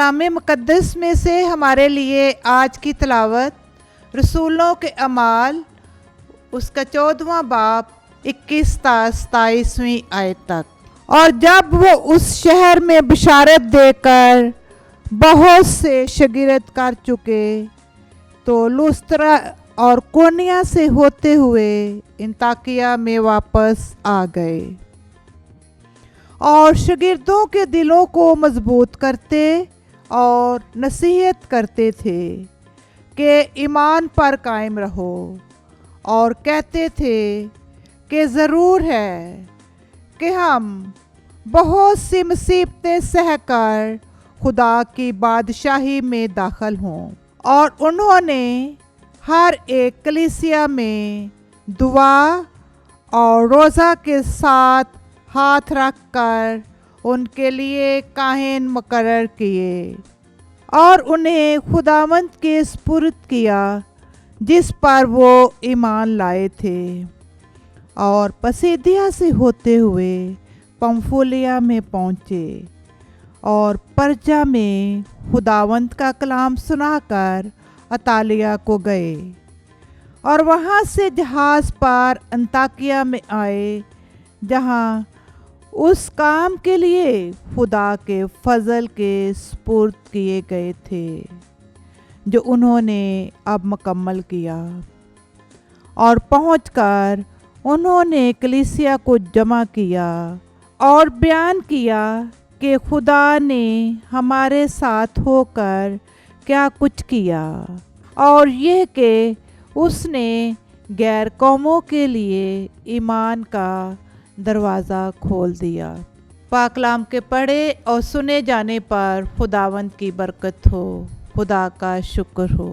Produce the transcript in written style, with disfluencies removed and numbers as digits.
कलाम मुक़द्दस में से हमारे लिए आज की तिलावत रसूलों के अमाल उसका 14वां बाब 21 से 27वीं आयत तक। और जब वो उस शहर में बिशारत देकर बहुत से शागिर्द कर चुके तो लुस्त्रा और कोनिया से होते हुए अंताकिया में वापस आ गए और शागिर्दों के दिलों को मजबूत करते और नसीहत करते थे कि ईमान पर कायम रहो, और कहते थे कि ज़रूर है कि हम बहुत सी मुसीबतें सहकर खुदा की बादशाही में दाखिल हों। और उन्होंने हर एक कलीसिया में दुआ और रोज़ा के साथ हाथ रख कर उनके लिए काहिन मुकर्रर किए और उन्हें खुदावंद के सुपुर्द किया जिस पर वो ईमान लाए थे। और पसीदिया से होते हुए पंफूलिया में पहुँचे और परजा में खुदावंद का कलाम सुनाकर अतालिया को गए और वहाँ से जहाज़ पर अंताकिया में आए, जहाँ उस काम के लिए खुदा के फजल के सुपुर्द किए गए थे जो उन्होंने अब मुकम्मल किया। और पहुंचकर उन्होंने कलीसिया को जमा किया और बयान किया कि खुदा ने हमारे साथ होकर क्या कुछ किया, और यह कि उसने गैर कौमों के लिए ईमान का दरवाज़ा खोल दिया। पाक कलाम के पढ़े और सुने जाने पर खुदावंद की बरकत हो। खुदा का शुक्र हो।